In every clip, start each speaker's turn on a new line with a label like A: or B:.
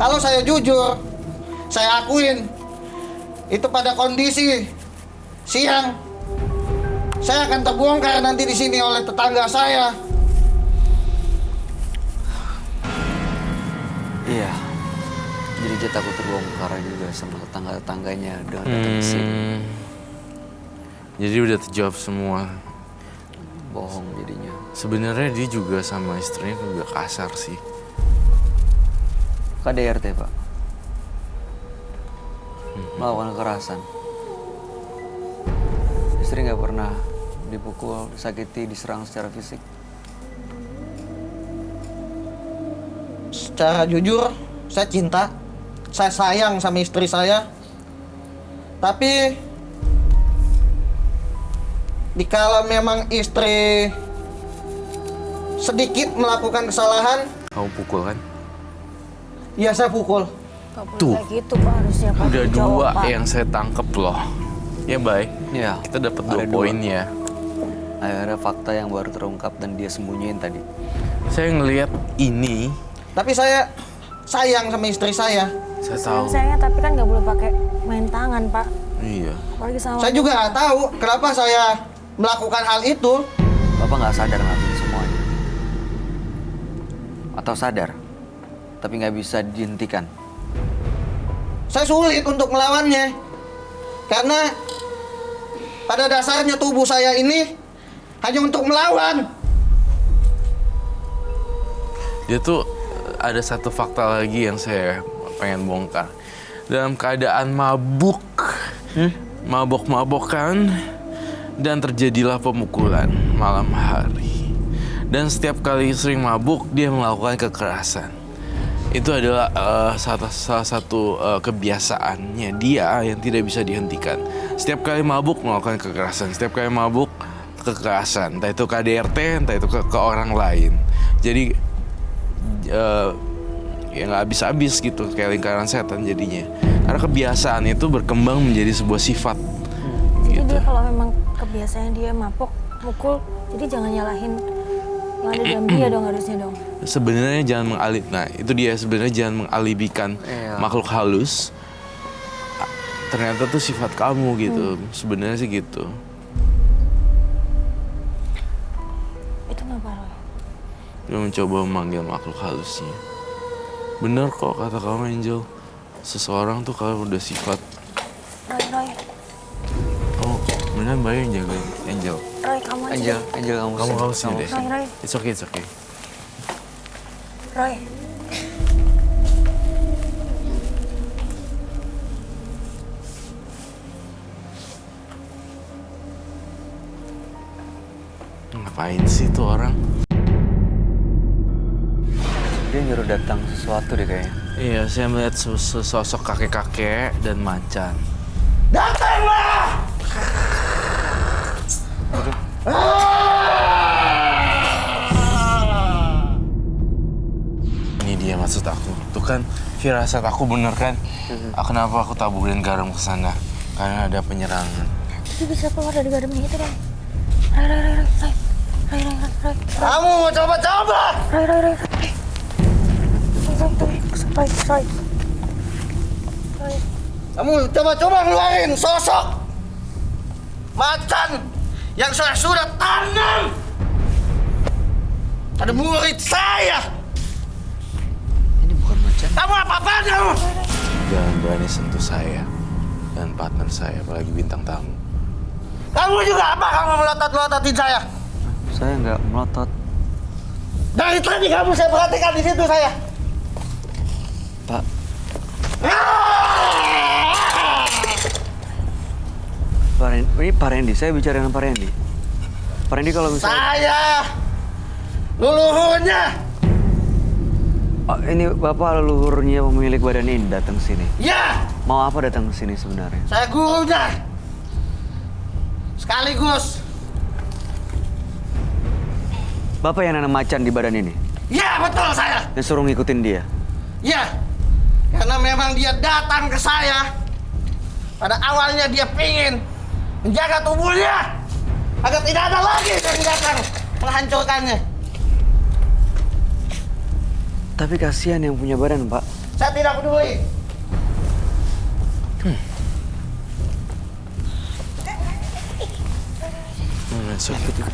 A: Kalau saya jujur, saya akuin itu pada kondisi siang. Saya akan terbongkar nanti di sini oleh tetangga saya.
B: Iya. Jadi dia takut terbongkar juga sama tetangga-tetangganya dengan datang ke sini.
C: Jadi udah terjawab semua.
B: Bohong jadinya.
C: Sebenarnya dia juga sama istrinya juga kasar sih.
B: KDRT, Pak. Melakukan kekerasan. Istri nggak pernah dipukul, disakiti, diserang secara fisik.
A: Secara jujur, saya cinta, saya sayang sama istri saya. Tapi dikala memang istri sedikit melakukan kesalahan,
C: Kamu pukul kan?
A: ya saya pukul.
D: Gak boleh
C: Tuh.
D: kayak gitu Pak, harusnya Pak.
C: Udah
D: Jawab,
C: dua
D: Pak.
C: yang saya tangkep loh. Ya baik.
B: Iya.
C: Kita dapat 2
B: Ada
C: poin
B: 2.
C: ya.
B: Akhirnya fakta yang baru terungkap dan dia sembunyiin tadi.
C: Saya ngelihat ini,
A: Tapi saya sayang sama istri saya.
C: saya tahu.
D: Sayangnya tapi kan nggak boleh pakai main tangan Pak.
C: Iya.
D: Apalagi sama
A: Saya juga nggak tahu kenapa saya melakukan hal itu.
B: Bapak nggak sadar ngelakuin semuanya. Atau sadar, tapi nggak bisa dihentikan.
A: Saya sulit untuk melawannya. Karena pada dasarnya tubuh saya ini hanya untuk melawan.
C: Dia tuh ada satu fakta lagi yang saya pengen bongkar. Dalam keadaan mabuk, mabok-mabokan, dan terjadilah pemukulan malam hari. Dan setiap kali sering mabuk, dia melakukan kekerasan. Itu adalah salah satu kebiasaannya dia yang tidak bisa dihentikan. Setiap kali mabuk melakukan kekerasan, setiap kali mabuk kekerasan, entah itu KDRT, entah itu ke orang lain. Jadi ya nggak habis-habis gitu, kayak lingkaran setan jadinya. Karena kebiasaan itu berkembang menjadi sebuah sifat.
D: Jadi
C: Gitu.
D: dia kalau memang kebiasaan dia mabok, mukul, jadi jangan nyalahin yang ada dalam dia dong harusnya dong.
C: Sebenarnya jangan nah itu dia, sebenarnya jangan mengalibikan
B: Iya.
C: makhluk halus. Ternyata tuh sifat kamu gitu. Sebenarnya sih gitu.
D: Itu kenapa Roy?
C: Dia mencoba memanggil makhluk halusnya. Bener kok kata kamu Angel. Seseorang tuh kalau udah sifat.
D: Roy,
C: Oh, beneran Bayu yang jagain Angel.
D: Roy kamu aja.
B: Angel, Angel kamu
C: Kamu sini deh.
D: Roy.
C: It's okay, it's okay.
D: Roy.
C: Ngapain sih tuh orang?
B: Dia nyuruh datang sesuatu deh kayaknya.
C: Iya, saya melihat sosok kakek-kakek dan macan.
A: Datanglah!
C: Ini dia maksud aku. Tuh kan firasat aku bener kan? Kenapa aku taburin garam ke sana? Karena ada penyerangan.
D: Jadi bisa keluar dari gademnya itu dong. Roy.
A: Kamu coba-coba!
D: Roy.
A: Kamu coba-coba ngeluarin sosok macan yang saya sudah tanam pada murid saya.
B: Ini bukan macan.
A: Kamu apa-apaan kamu?
C: Jangan berani sentuh saya dan partner saya, apalagi bintang tamu.
A: Kamu juga apa kamu melotot-melototin saya?
B: Saya nggak melotot.
A: Dari tadi kamu saya perhatikan di situ saya.
B: Pak, ini Pak Randy. Saya bicara dengan Pak Randy. Pak Randy kalau misalnya...
A: Saya leluhurnya.
B: Oh, ini Bapak leluhurnya pemilik badan ini datang sini.
A: Ya,
B: Mau apa datang ke sini sebenarnya?
A: saya gurunya. Sekaligus.
B: Bapak yang nanam macan di badan ini?
A: Ya, betul saya.
B: Yang suruh ngikutin dia?
A: Ya, karena memang dia datang ke saya. Pada awalnya dia pingin menjaga tubuhnya agar tidak ada lagi yang datang menghancurkannya.
B: Tapi kasihan yang punya badan, Pak.
A: Saya tidak peduli.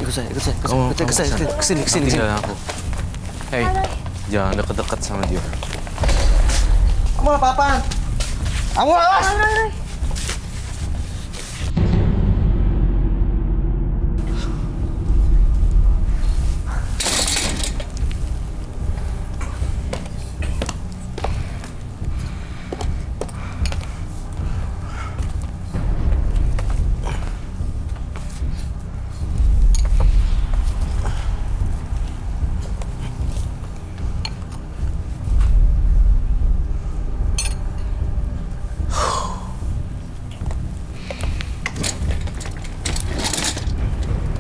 B: Ikut saya.
C: Kamu
B: Kesini.
C: tinggalin aku. Hei, jangan deket-deket sama dia.
A: Kamu apa-apaan? Kamu awas!
D: Roy.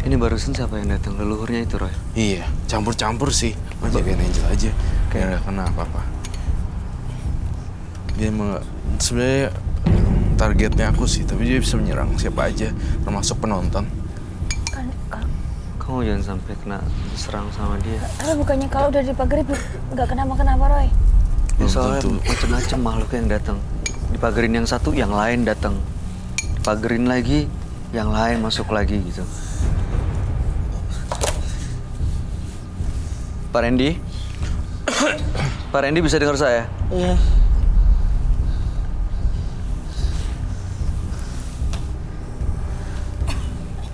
B: Ini barusan siapa yang datang? Leluhurnya itu, Roy?
C: Iya, campur-campur sih. Mau jagain Angel aja. Kayak nggak kena apa-apa. Dia sebenarnya targetnya aku sih, tapi dia bisa menyerang siapa aja, termasuk penonton.
B: Kamu jangan sampai kena serang sama dia.
D: Tapi bukannya kalau udah dipagari nggak kenapa-kenapa, Roy?
B: Ya,
C: Belum
B: soalnya
C: tentu.
B: macam-macam makhluk yang datang. Dipagerin yang satu, yang lain datang. Dipagerin lagi, yang lain masuk lagi gitu. Pak Randy? Pak Randy bisa dengar saya?
A: Iya.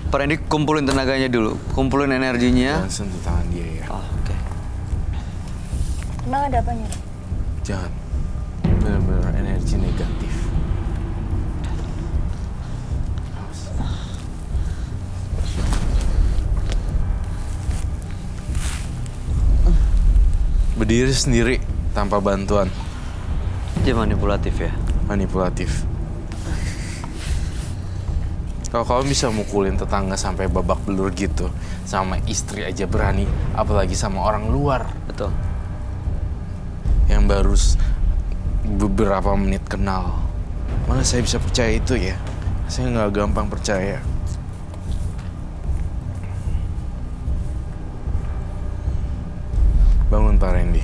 B: Pak Randy kumpulin tenaganya dulu, kumpulin energinya.
C: Jangan sentuh tangan dia ya.
B: Oh, oke.
D: Emang ada apanya?
C: Jangan. Benar-benar energi negatif. Awas. Berdiri sendiri tanpa bantuan.
B: Dia manipulatif ya?
C: Manipulatif. Kalau kamu bisa mukulin tetangga sampai babak belur gitu, sama istri aja berani, apalagi sama orang luar
B: Betul.
C: yang baru beberapa menit kenal. Mana saya bisa percaya itu ya? Saya nggak gampang percaya. Bangun Pak Randy.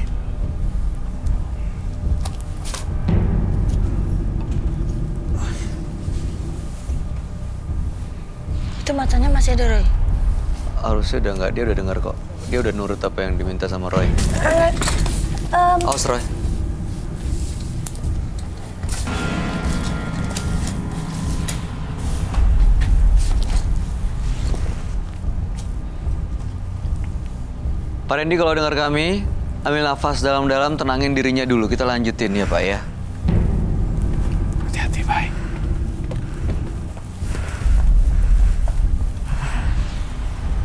D: Itu matanya masih ada, Roy.
B: Harusnya udah nggak, dia udah dengar kok. Dia udah nurut apa yang diminta sama Roy. Awas Roy. Pak Randy kalau dengar kami, ambil nafas dalam-dalam, tenangin dirinya dulu. Kita lanjutin ya Pak ya.
C: Hati-hati, Pak.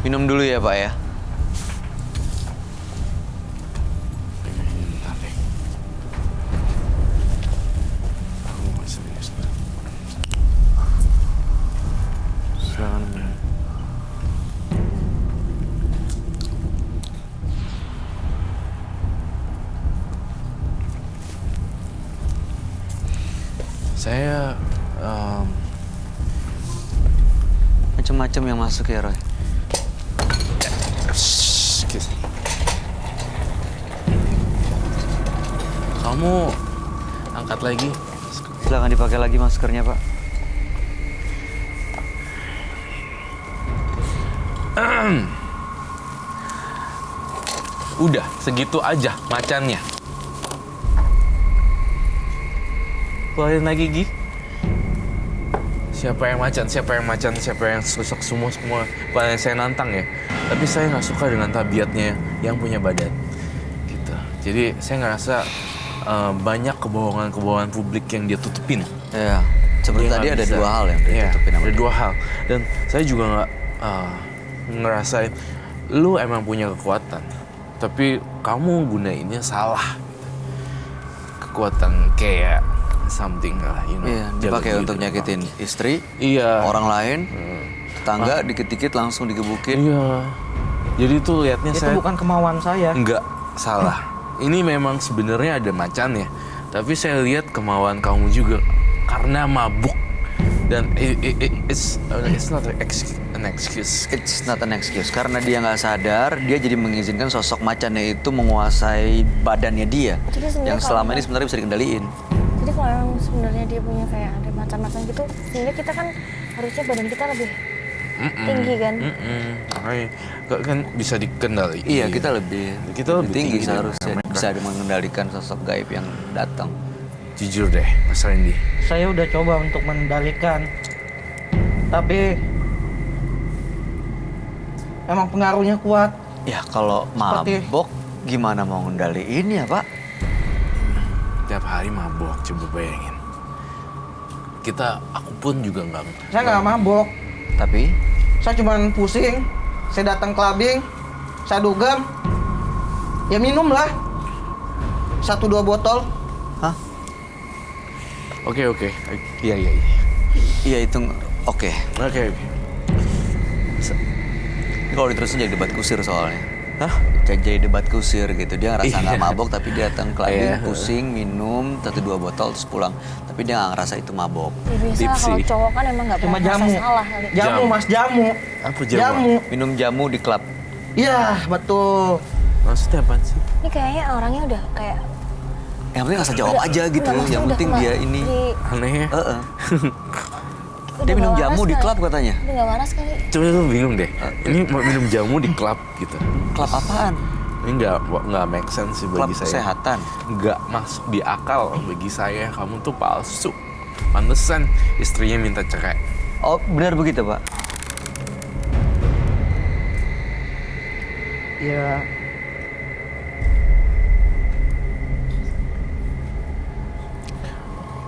B: Minum dulu ya Pak ya.
C: Bentar deh. Aku mau serius. Silakan. Saya
B: Macam-macam yang masuk ya Roy.
C: Kamu angkat lagi.
B: Silakan dipakai lagi maskernya Pak.
C: Udah, segitu aja macannya. Keluarin lagi, Gi. Siapa yang macan, siapa yang macan, siapa yang susuk, semua. Bukan saya nantang ya. Tapi saya nggak suka dengan tabiatnya yang punya badan. Gitu. Jadi saya ngerasa banyak kebohongan-kebohongan publik yang dia tutupin.
B: Ya, seperti
C: Dia
B: tadi
C: nggak
B: ada
C: bisa.
B: dua hal yang
C: Iya,
B: ditutupin sama
C: ada
B: dia.
C: dua hal. Dan saya juga nggak ngerasain lu emang punya kekuatan, tapi kamu gunainnya salah. Kekuatan kayak something lah, you know.
B: Iya, dipakai
C: jaga
B: untuk
C: diri
B: nyakitin
C: doang.
B: istri,
C: Iya.
B: orang lain, tetangga, dikit-dikit langsung digebukin.
C: Iya. Jadi tuh liatnya
E: Itu
C: saya
E: bukan kemauan saya.
C: nggak salah. Ini memang sebenarnya ada macannya, tapi saya lihat kemauan kamu juga karena mabuk. Dan it's not an excuse.
B: It's not an excuse karena dia nggak sadar, dia jadi mengizinkan sosok macannya itu menguasai badannya dia,
D: Jadi sebenarnya
B: yang selama
D: kalau-
B: ini sebenarnya bisa dikendaliin.
D: Jadi kalau emang sebenarnya dia punya kayak ada macan-macan gitu, sebenarnya kita kan harusnya badan kita lebih tinggi kan.
C: Makanya kan bisa dikendali.
B: Iya, kita lebih
C: lebih
B: tinggi
C: tinggi
B: seharusnya
C: daripada
B: bisa mengendalikan sosok gaib yang datang.
C: Jujur deh, Mas Randy.
A: Saya udah coba untuk mengendalikan, tapi emang pengaruhnya kuat.
B: Ya kalau
A: Seperti-
B: mabok gimana mau ngendaliin ya Pak?
C: Tiap hari mabok, coba bayangin. Aku pun juga nggak.
A: Saya nggak mabok,
B: Tapi
A: saya cuma pusing. Saya datang clubbing, saya dugem, ya minum lah 1-2 botol.
B: hah?
C: Oke. Iya.
B: Iya itu oke.
C: Oke.
B: Ini kalau diterusin jadi debat kusir soalnya.
C: Hah?
B: Jadi debat kusir gitu. Dia ngerasa nggak
C: Iya.
B: mabok tapi dia datang clubbing,
C: Iya.
B: pusing, minum 1-2 botol terus pulang. Tapi dia nggak ngerasa itu mabok.
D: Ya biasa lah
C: Tipsy.
D: kalau cowok kan emang nggak
A: Cuma
D: pernah merasa
A: jamu.
D: salah kali.
A: Jamu
C: Jamu.
A: mas, jamu.
C: Apa jamu?
A: Jamu.
B: Minum jamu di klub.
A: Iya, betul.
C: Maksudnya apaan sih?
D: Ini kayaknya orangnya udah kayak
B: Yang penting asal jawab aja gitu.
D: Enggak, maksudnya
B: Yang
D: udah
B: penting dia ini.
C: Aneh ya.
B: Heeh.
D: udah
B: Dia minum
D: nggak
B: jamu
D: waras
B: di
D: kali.
B: klub katanya.
D: Udah nggak waras kali.
C: Coba lu bingung deh. Ini mau minum jamu di klub gitu.
B: Klub apaan?
C: Ini nggak make sense sih
B: Klub
C: bagi saya.
B: kesehatan.
C: Nggak masuk di akal bagi saya. Kamu tuh palsu. Pantesan istrinya minta cerai.
B: Oh benar begitu Pak?
A: Ya,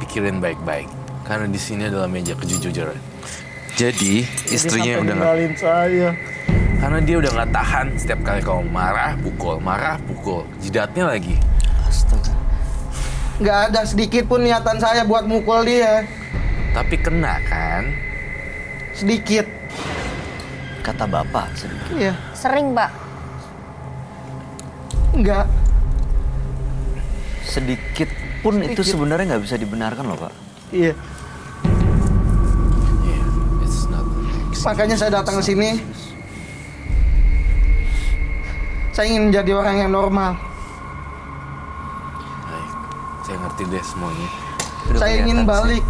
C: Pikirin baik-baik. Karena di sini adalah meja kejujuran. Jadi istrinya
A: sampai
C: udah nggak.
A: ninggalin saya.
C: Karena dia udah nggak tahan setiap kali kamu marah, pukul. Jidatnya lagi.
B: Astaga.
A: Nggak ada sedikit pun niatan saya buat mukul dia.
C: Tapi kena kan?
A: Sedikit.
B: Kata bapak sedikit.
A: Iya,
D: Sering, Pak.
A: enggak.
B: Sedikit pun itu sebenarnya nggak bisa dibenarkan loh Pak.
A: Iya.
C: Yeah, it's not an excuse.
A: Makanya saya datang ke sini. Saya ingin menjadi orang yang normal.
C: Baik, saya ngerti deh semuanya.
B: Udah
A: Saya ingin
B: kelihatan sih.
A: balik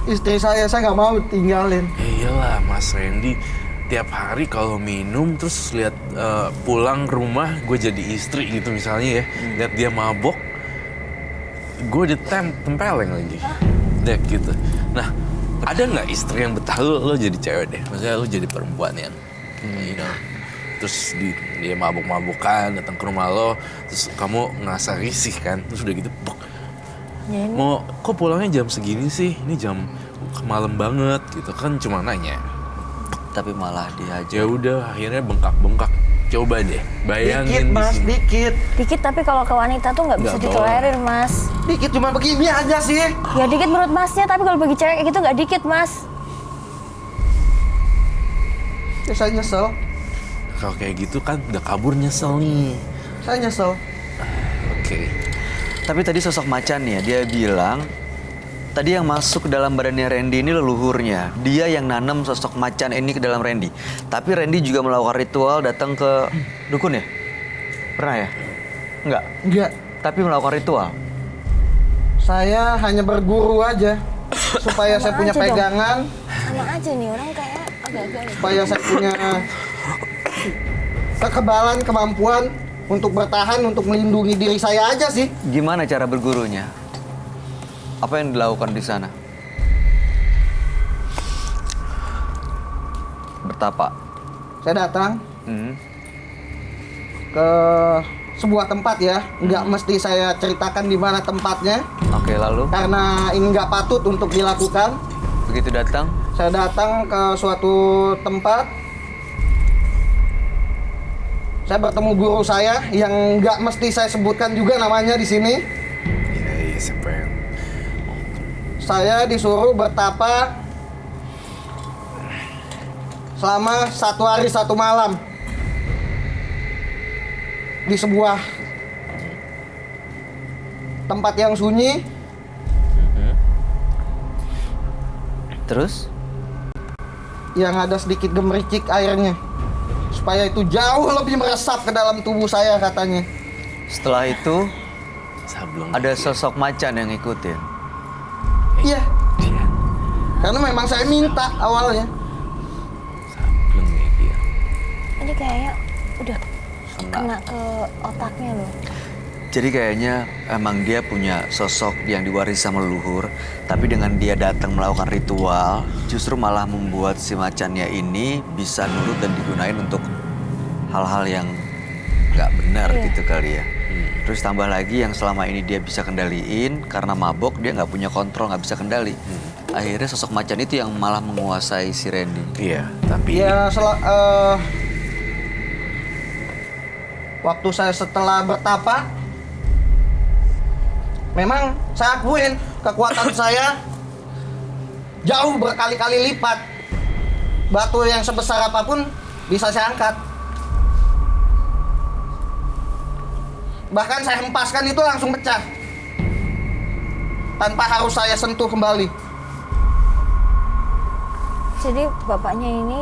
A: istri saya nggak mau tinggalin.
C: Ya iyalah Mas Randy, tiap hari kalau minum terus lihat pulang ke rumah gue jadi istri gitu misalnya ya, lihat dia mabok, gue tempeleng lagi, dek gitu. Nah, ada nggak istri yang betah lo jadi cewek deh, maksudnya lo jadi perempuan yang, you know, terus dia mabuk-mabukan datang ke rumah lo, terus kamu ngerasa risih kan, terus udah gitu, pok,
D: Ya ini
C: mau kok pulangnya jam segini sih? Ini jam malam banget gitu kan, cuma nanya.
B: Tapi malah dia aja.
C: Ya udah akhirnya bengkak-bengkak. Coba deh
A: Dikit
C: bayangin
A: mas,
C: di sini.
A: dikit.
D: dikit tapi kalau ke wanita tuh nggak bisa
C: Nggak
D: ditolerir, Mas.
A: Dikit cuma begini aja sih.
D: Ya dikit menurut Masnya, tapi kalau bagi cewek kayak gitu nggak dikit, Mas.
A: Ya, saya nyesel.
C: Kalau kayak gitu kan udah kabur nyesel nih.
A: Saya nyesel.
C: Oke.
B: Tapi tadi sosok macan ya, dia bilang tadi yang masuk ke dalam badannya Randy ini leluhurnya. Dia yang nanam sosok macan ini ke dalam Randy. Tapi Randy juga melakukan ritual datang ke dukun ya? Pernah ya? Enggak.
A: Enggak.
B: Tapi melakukan ritual.
A: Saya hanya berguru aja. Supaya saya
D: Sama
A: punya
D: aja dong.
A: pegangan.
D: Sama aja nih orang kayak agak-agak.
A: Supaya saya punya kekebalan, kemampuan untuk bertahan, untuk melindungi diri saya aja sih.
B: Gimana cara bergurunya? Apa yang dilakukan di sana? Bertapa.
A: Saya datang
B: Hmm.
A: ke sebuah tempat ya, nggak mesti saya ceritakan di mana tempatnya,
B: Oke, lalu
A: karena ini nggak patut untuk dilakukan.
B: begitu datang,
A: Saya datang ke suatu tempat, saya bertemu guru saya yang nggak mesti saya sebutkan juga namanya di sini.
C: Iya siapa yang
A: Saya disuruh bertapa selama 1 hari 1 malam di sebuah tempat yang sunyi.
B: terus
A: yang ada sedikit gemericik airnya. Supaya itu jauh lebih meresap ke dalam tubuh saya katanya.
B: Setelah itu
C: Sableng.
B: ada sosok macan yang ngikutin.
A: Iya. Karena memang saya minta awalnya.
C: Sableng ya dia.
D: Ini kayaknya udah kena ke otaknya loh.
B: Jadi kayaknya emang dia punya sosok yang diwarisi sama leluhur, tapi dengan dia datang melakukan ritual, justru malah membuat si macannya ini bisa nurut dan digunain untuk hal-hal yang nggak benar gitu kali ya. Terus tambah lagi yang selama ini dia bisa kendaliin, karena mabok dia nggak punya kontrol, nggak bisa kendali. Akhirnya sosok macan itu yang malah menguasai si Randy.
C: Iya, tapi
A: Ya waktu saya setelah bertapa, memang saya akuin kekuatan saya jauh berkali-kali lipat. Batu yang sebesar apapun bisa saya angkat. Bahkan saya hempaskan itu langsung pecah. Tanpa harus saya sentuh kembali.
D: Jadi bapaknya ini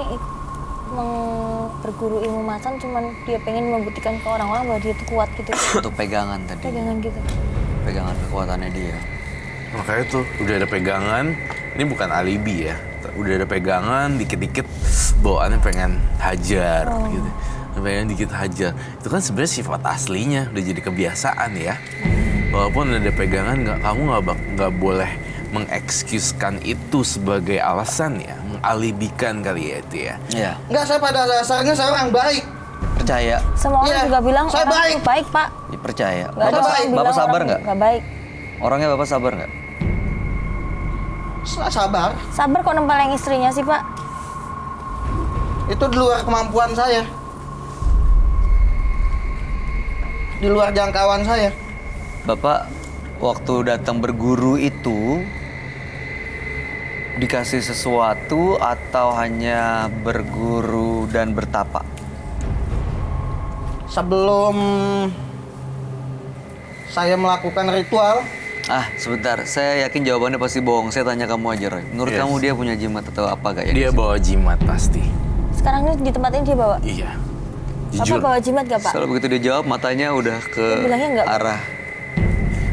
D: berguru ilmu macan, cuman dia pengen membuktikan ke orang-orang bahwa dia itu kuat gitu.
B: Untuk pegangan tadi.
D: Pegangan gitu.
B: Pegangan kekuatannya dia.
C: makanya tuh udah ada pegangan. Ini bukan alibi ya. Udah ada pegangan, dikit-dikit bawaannya pengen hajar gitu. Pengen dikit hajar. Itu kan sebenarnya sifat aslinya, udah jadi kebiasaan ya. Walaupun ada pegangan, kamu nggak boleh mengekskluskan itu sebagai alasan ya, mengalibikan kali ya itu ya.
B: Iya.
A: Enggak, saya pada dasarnya saya orang baik.
B: Percaya.
D: Semua orang
A: Iya,
D: juga bilang
A: saya
D: orang
A: baik.
D: itu baik, Pak.
B: Ya, percaya.
D: Nggak ada
A: Bapak-
D: orang bilang
B: Bapak sabar
D: orang
B: nggak?
D: nggak baik.
B: Orangnya Bapak sabar nggak?
A: Saya sabar.
D: Sabar kok nempeleng istrinya sih, Pak.
A: Itu di luar kemampuan saya. Di luar jangkauan saya.
B: Bapak waktu datang berguru itu dikasih sesuatu atau hanya berguru dan bertapa?
A: Sebelum saya melakukan ritual,
B: Ah, sebentar. Saya yakin jawabannya pasti bohong. Saya tanya kamu aja, Roy. Menurut
C: Yes.
B: kamu dia punya jimat atau apa gak?
C: Dia bawa jimat pasti.
D: Sekarang ini di tempat ini dia bawa.
C: Iya.
D: Bapak
C: Jujur.
D: bawa jimat gak, Pak?
B: Selalu begitu dia jawab, matanya udah ke
D: Dia bilangnya nggak.
B: arah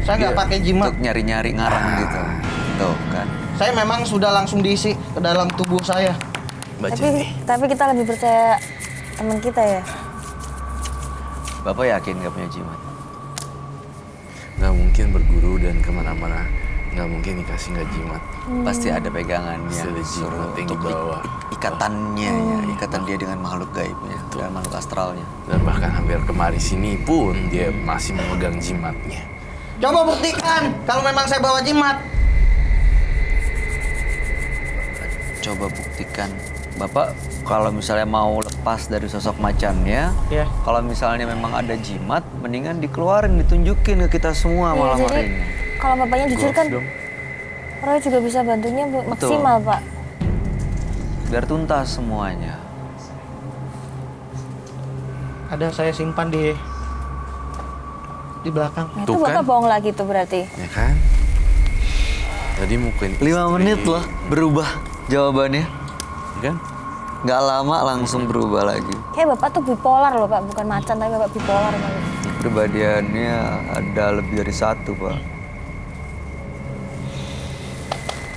A: saya nggak pakai jimat.
B: untuk nyari-nyari ngarang gitu. Tuh kan.
A: Saya memang sudah langsung diisi ke dalam tubuh saya.
C: Baca
D: Tapi
C: nih.
D: kita lebih percaya teman kita ya.
B: Bapak yakin gak punya jimat?
C: Nggak mungkin berguru dan kemana-mana. Nggak mungkin dikasih nggak jimat.
B: Pasti ada pegangannya.
C: Pasti ada jimat
B: suruh
C: yang
B: untuk
C: dibawa.
B: ikatannya ya, ikatan dia dengan makhluk gaibnya, dengan makhluk astralnya.
C: Dan bahkan hampir kemari sini pun dia masih memegang jimatnya.
A: Coba buktikan kalau memang saya bawa jimat.
B: Coba buktikan. Bapak kalau misalnya mau lepas dari sosok macannya,
A: Ya.
B: kalau misalnya memang ada jimat, mendingan dikeluarin, ditunjukin ke kita semua
D: Iya,
B: malam
D: jadi
B: hari ini.
D: kalau bapaknya jujur kan,
C: Dong.
D: Roy juga bisa bantunya maksimal, Pak.
B: Biar tuntas semuanya.
A: Ada saya simpan di belakang.
D: Nah,
C: Tuh
D: itu bapak
C: kan.
D: bohong lagi tuh berarti.
C: Ya kan? Tadi mungkin
B: 5 menit loh berubah jawabannya.
C: kan?
B: Nggak lama langsung berubah lagi.
D: Kayak bapak tuh bipolar loh, Pak. Bukan macan, tapi bapak bipolar kali.
B: Kepribadiannya ada lebih dari satu, Pak.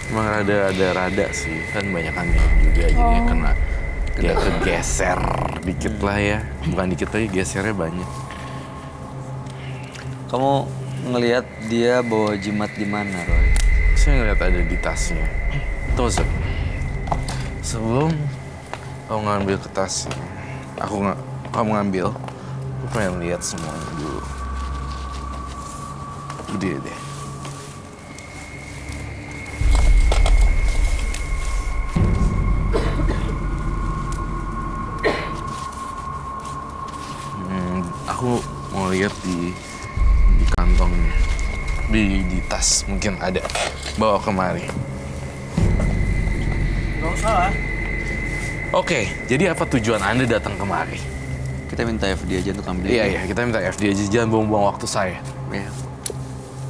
C: Emang rada sih, kan banyak kan juga jadinya kena dia kegeser dikit lah ya. Bukan dikit lagi, gesernya banyak.
B: Kamu ngelihat dia bawa jimat di mana, Roy?
C: Saya ngeliat ada di tasnya. Tuh, Zek. Sebelum kamu ngambil ke tasnya, kamu ngambil, aku pengen lihat semuanya dulu. Gede deh. Aku mau lihat di kantongnya, di tas mungkin ada. Bawa kemari.
A: Nggak usah lah.
C: Oke, jadi apa tujuan Anda datang kemari?
B: Kita minta FD aja untuk ambil.
C: Iya, kita minta FD aja, jangan buang-buang waktu saya.
B: Iya.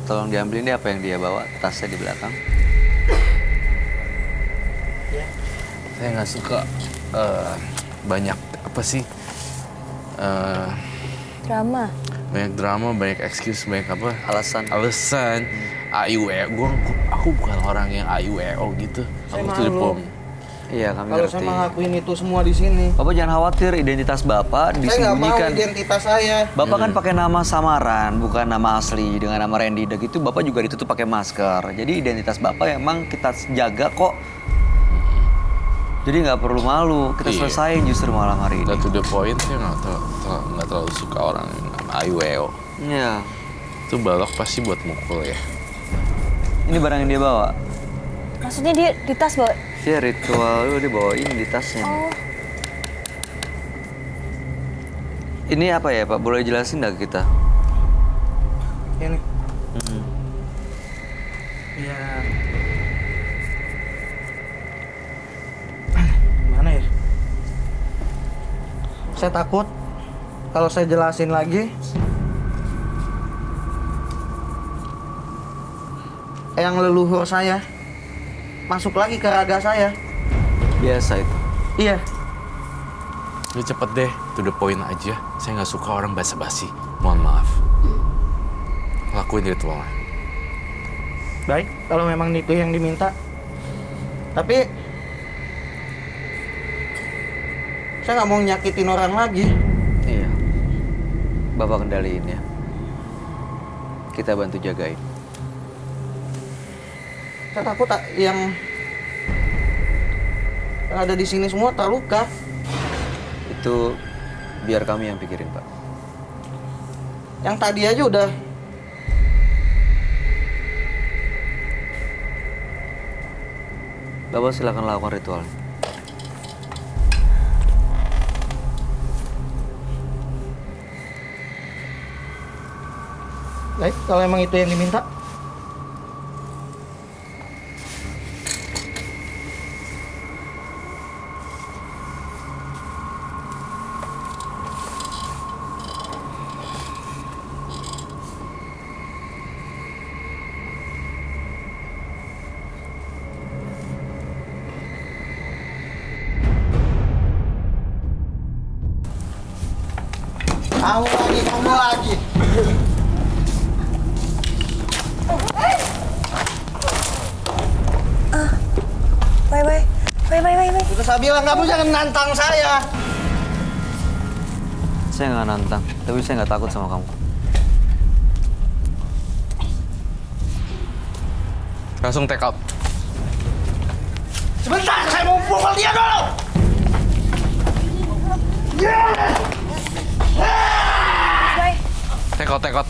B: Tolong diambil ini apa yang dia bawa, tasnya di belakang.
C: Saya nggak suka banyak apa sih?
D: Drama.
C: Banyak drama, banyak excuse, banyak apa?
B: Alasan.
C: Alasan. Aku bukan orang yang AIWO gitu.
A: Saya
C: Aku to the
A: malu.
C: point.
B: Iya, kami
A: Kalau
B: ngerti.
A: saya ngelakuin itu semua di sini.
B: Bapak jangan khawatir, identitas Bapak
A: Saya nggak mau
B: disembunyikan.
A: identitas saya.
B: Bapak kan pakai nama samaran, bukan nama asli dengan nama Randy. Dan gitu Bapak juga ditutup pakai masker. Jadi identitas Bapak emang kita jaga kok. Jadi nggak perlu malu. Kita
C: Iya.
B: selesain justru malam hari ini.
C: Udah to the point, saya nggak terlalu suka orang yang nama AIWO.
B: Iya.
C: Itu balok pasti buat mukul ya.
B: Ini barang yang dia bawa.
D: Maksudnya dia di tas bawa?
B: Dia ritual, dia bawain di tasnya.
D: Oh,
B: Ini apa ya Pak? Boleh jelasin nggak ke kita?
A: Ini.
B: Hmm.
A: Ya. Gimana ya? Saya takut kalau saya jelasin lagi, yang leluhur saya masuk lagi ke raga saya.
B: Biasa itu.
A: Iya.
C: Udah cepet deh, to the point aja. Saya nggak suka orang basa-basi. Mohon maaf. Lakuin ritualnya.
A: Baik, kalau memang itu yang diminta. Tapi saya nggak mau nyakitin orang lagi.
B: Iya. Bapak kendaliin ya. Kita bantu jagain.
A: Saya takut yang ada di sini semua terluka.
B: Itu biar kami yang pikirin Pak.
A: Yang tadi aja udah.
B: Bapak silakan lakukan ritualnya.
A: Baik, kalau emang itu yang diminta. Kamu lagi.
D: Bye.
A: Udah saya bilang kamu jangan nantang saya.
B: Saya nggak nantang, tapi saya nggak takut sama kamu.
C: Langsung take out.
A: Sebentar, saya mau pukul dia dulu.
D: Bye.
C: Take out.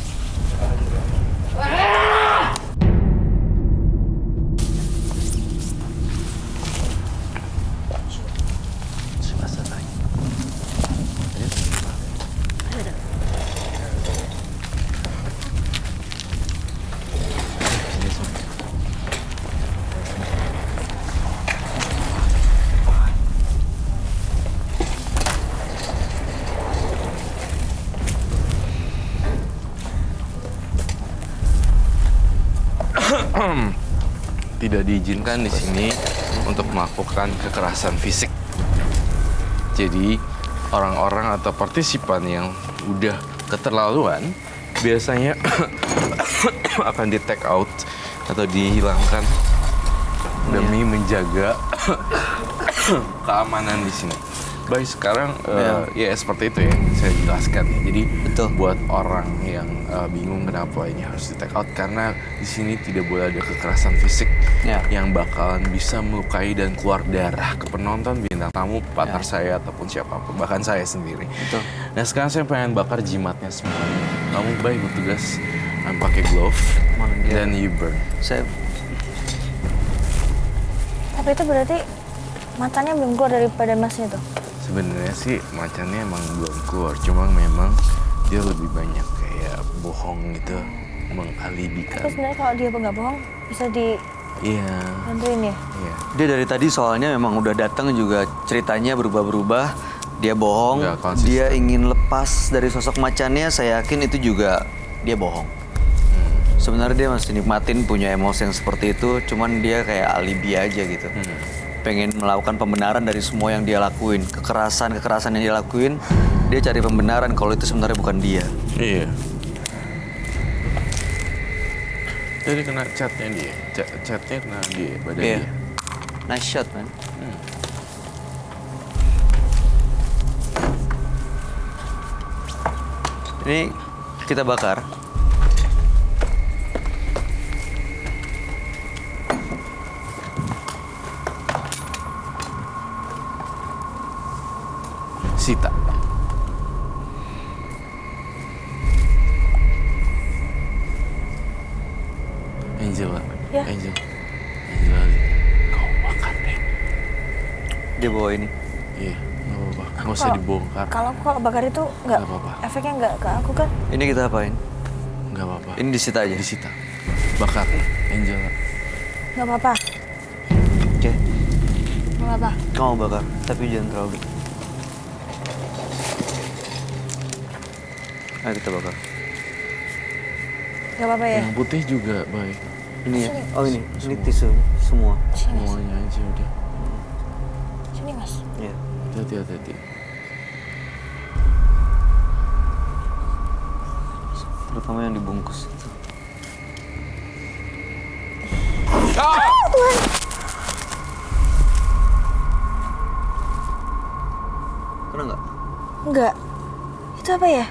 C: Tidak diizinkan di sini untuk melakukan kekerasan fisik. Jadi orang-orang atau partisipan yang udah keterlaluan biasanya akan di take out atau dihilangkan demi menjaga keamanan di sini. Baik, sekarang ya seperti itu ya saya jelaskan. Jadi
B: Betul.
C: buat orang yang bingung kenapa ini harus di take out, karena di sini tidak boleh ada kekerasan fisik
B: Ya.
C: yang bakalan bisa melukai dan keluar darah ke penonton, bintang tamu, partner saya ataupun siapapun, bahkan saya sendiri.
B: Betul.
C: Nah sekarang saya pengen bakar jimatnya semuanya. Kamu baik bertugas pakai glove
B: Mana dia?
C: dan you burn.
B: Saya
D: Tapi itu berarti macannya belum keluar daripada masnya tuh.
C: Sebenarnya sih macannya emang belum keluar, cuma memang dia lebih banyak kayak bohong gitu, mengalibikan.
D: Tapi sebenarnya kalau dia nggak bohong bisa
C: Iya,
D: dibantuin ya.
C: iya.
B: dia dari tadi soalnya memang udah datang juga ceritanya berubah-berubah. Dia bohong,
C: Nggak konsisten.
B: dia ingin lepas dari sosok macannya. Saya yakin itu juga dia bohong. Sebenarnya dia masih nikmatin punya emosi yang seperti itu, cuman dia kayak alibi aja gitu. pengen melakukan pembenaran dari semua yang dia lakuin. Kekerasan yang dia lakuin, dia cari pembenaran kalau itu sebenarnya bukan dia.
C: Iya. Jadi kena catnya dia. Catnya kena dia, badan
B: Iya.
C: dia.
B: Nice shot, man. Ini kita bakar.
C: Sita. Angela.
D: Ya.
C: Angela, kau bakar deh.
B: Dia bawa ini.
C: Iya, nggak apa-apa. Nggak usah dibongkar.
D: Kalau bakar itu nggak,
C: Nggak apa-apa.
D: efeknya nggak ke aku kan?
B: Ini kita apain?
C: Nggak apa-apa.
B: Ini disita aja.
C: Disita. Bakar. Angela.
D: Nggak apa-apa,
B: Oke.
D: nggak apa-apa.
B: Kamu bakar, tapi jangan terlalu dekat. Ayo kita bakar.
D: Nggak apa-apa ya.
C: Yang putih juga baik.
B: Ini ya?
D: Sini.
B: Oh ini tisu semua.
D: Sini mas,
C: Semuanya aja udah.
D: sini mas.
B: Iya.
C: Hati-hati.
B: Terutama yang dibungkus itu. Kena nggak?
D: Nggak. Itu apa ya?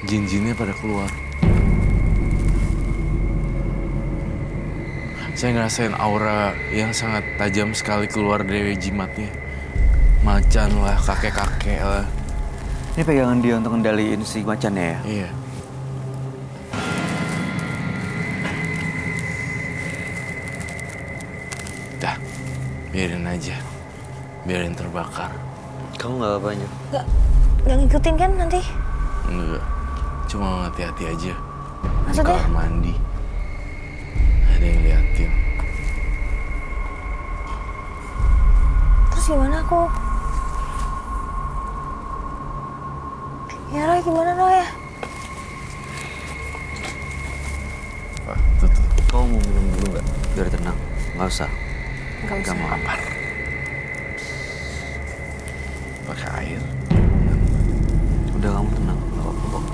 C: Jin-jinnya pada keluar. Saya ngerasain aura yang sangat tajam sekali keluar dari jimatnya. Macan lah, kakek-kakek lah.
B: Ini pegangan dia untuk ngendaliin si macannya ya?
C: Iya. Dah, biarin aja. Biarin terbakar.
B: Kamu nggak apa-apanya?
D: Nggak ngikutin kan nanti?
C: Enggak, cuma hati-hati aja. Di
D: Maksudnya?
C: kamar mandi. Ada yang liatin.
D: Terus gimana aku? Ya Roy, gimana Roy ya?
C: Wah, tuh.
B: Kamu mau minum dulu nggak? Biar tenang. Nggak usah.
D: Nggak usah.
B: mau.
C: Lapar. Pakai air.
B: Udah kamu tenang. Nggak apa-apa kok.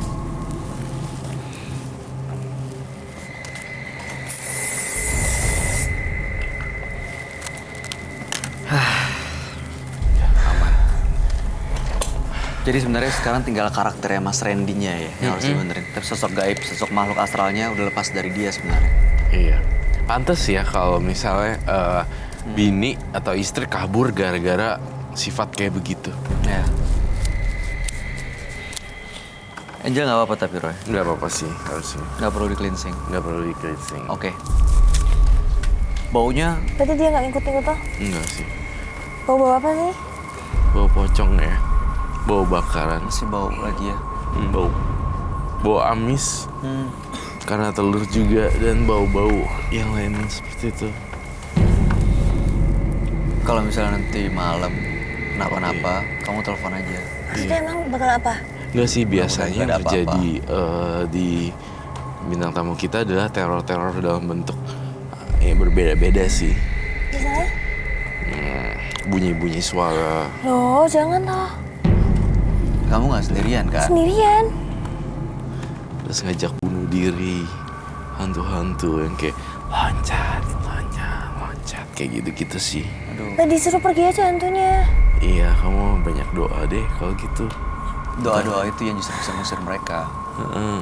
C: Aman.
B: Jadi sebenarnya sekarang tinggal karakternya Mas Randy-nya ya yang harus dibenerin. Tapi sosok gaib, sosok makhluk astralnya udah lepas dari dia sebenarnya.
C: Iya. Pantes ya kalau misalnya bini atau istri kabur gara-gara sifat kayak begitu.
B: Ya. Angel nggak apa-apa tapi Roy.
C: Nggak apa-apa sih harusnya.
B: Nggak perlu di cleansing.
C: Nggak perlu di cleansing.
B: Oke. Baunya
D: Berarti dia nggak ngikut-ngikut toh?
C: Enggak sih.
D: Bawa apa sih?
C: Bau pocong ya. Bau bakaran.
B: masih bau lagi ya.
C: Bau. Bau amis.
B: Hmm.
C: Karena telur juga dan bau-bau yang lain seperti itu.
B: Kalau misalnya nanti malam kenapa-napa, kamu telepon aja.
D: Maksudnya emang bakal apa?
C: Enggak sih, biasanya
B: Nggak
C: yang
B: ada apa-apa.
C: terjadi di bintang tamu kita adalah teror-teror dalam bentuk yang berbeda-beda sih.
D: Misalnya?
C: Bunyi-bunyi suara.
D: Loh, jangan toh.
B: Kamu nggak sendirian kan?
D: Sendirian.
C: Terus ngajak bunuh diri. Hantu-hantu yang kayak loncat, kayak gitu-gitu sih.
B: Aduh.
D: Tadi disuruh pergi aja hantunya.
C: Iya, kamu banyak doa deh kalau gitu.
B: Doa-doa itu yang justru bisa ngusir mereka.
C: Heeh.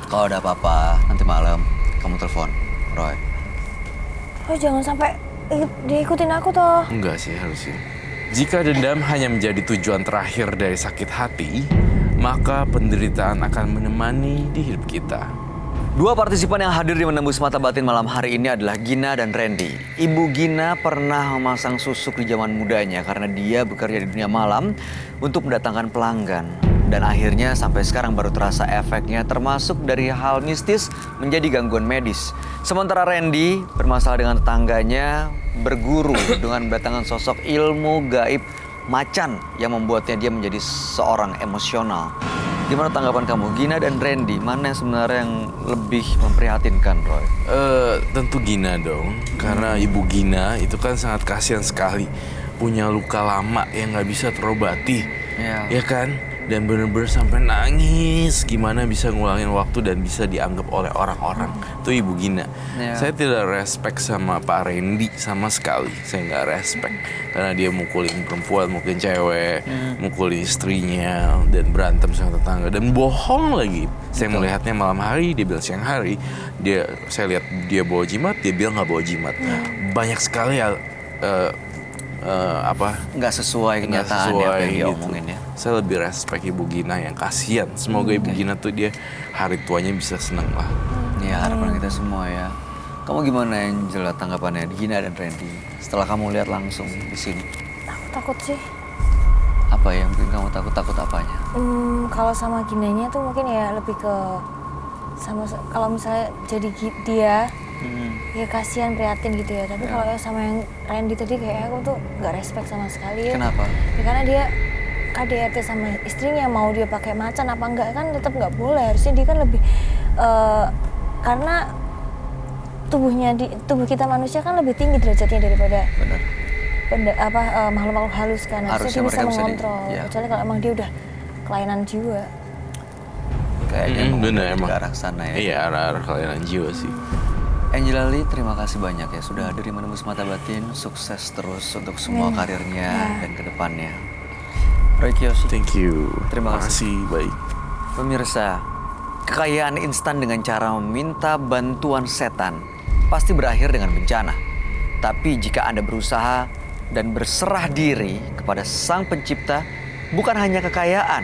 B: Kalau ada apa-apa nanti malam, kamu telepon Roy.
D: Oh, jangan sampai diikutin aku toh.
C: Enggak sih harusnya. Jika dendam hanya menjadi tujuan terakhir dari sakit hati, maka penderitaan akan menemani di hidup kita.
B: Dua partisipan yang hadir di Menembus Mata Batin malam hari ini adalah Gina dan Randy. Ibu Gina pernah memasang susuk di zaman mudanya karena dia bekerja di dunia malam untuk mendatangkan pelanggan. Dan akhirnya sampai sekarang baru terasa efeknya, termasuk dari hal mistis menjadi gangguan medis. Sementara Randy bermasalah dengan tetangganya, berguru dengan mendatangkan sosok ilmu gaib macan yang membuatnya dia menjadi seorang emosional. Gimana tanggapan kamu? Gina dan Randy, mana yang sebenarnya yang lebih memprihatinkan, Roy?
C: Tentu Gina dong, karena Ibu Gina itu kan sangat kasihan sekali. Punya luka lama yang nggak bisa terobati,
B: Iya.
C: ya kan? Dan bener-bener sampai nangis gimana bisa ngulangin waktu dan bisa dianggap oleh orang-orang. Itu Ibu Gina.
B: Iya.
C: Saya tidak respect sama Pak Randy sama sekali. Saya nggak respect karena dia mukulin perempuan, mukulin cewek, mukulin istrinya dan berantem sama tetangga dan bohong lagi. Saya melihatnya malam hari, dia bilang siang hari. Saya lihat dia bawa jimat, dia bilang nggak bawa jimat. Banyak sekali
B: Nggak sesuai
C: nggak
B: kenyataan
C: sesuai
B: apa yang dia
C: gitu.
B: omongin ya.
C: Saya lebih respect Ibu Gina yang kasihan. Semoga Ibu Gina tuh dia hari tuanya bisa seneng lah.
B: Ya harapan kita semua ya. Kamu gimana Angela tanggapannya Gina dan Randy setelah kamu lihat langsung di sini?
D: Aku takut sih.
B: Apa yang bikin kamu takut apanya?
D: Kalau sama Ginanya tuh mungkin ya lebih ke kalau misalnya jadi dia ya kasihan prihatin gitu ya. Tapi kalau ya sama yang Randy tadi kayak aku tuh nggak respect sama sekali ya.
B: Kenapa?
D: Ya karena dia KDRT sama istrinya, mau dia pakai macan apa enggak kan tetap nggak boleh. Harusnya dia kan lebih karena tubuh kita manusia kan lebih tinggi derajatnya daripada
B: Benar.
D: makhluk-makhluk halus kan.
B: Harusnya
D: Harusnya dia bisa
B: mereka bisa
D: mengontrol.
B: ya.
D: Kecuali kalau emang dia udah kelainan jiwa.
B: Kayaknya emang
C: Bener
B: lebih
C: emang.
B: ke arah sana ya.
C: Iya, arah-arah kelainan jiwa sih.
B: Angela Lee, terima kasih banyak ya sudah hadir di Menembus Mata Batin. Sukses terus untuk semua karirnya dan kedepannya. Roy Kiyoshi,
C: Thank you.
B: Terima kasih.
C: Baik.
B: pemirsa, kekayaan instan dengan cara meminta bantuan setan pasti berakhir dengan bencana. Tapi jika Anda berusaha dan berserah diri kepada Sang Pencipta, bukan hanya kekayaan,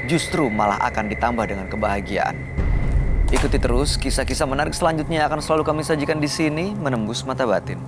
B: justru malah akan ditambah dengan kebahagiaan. Ikuti terus kisah-kisah menarik selanjutnya akan selalu kami sajikan di sini, Menembus Mata Batin.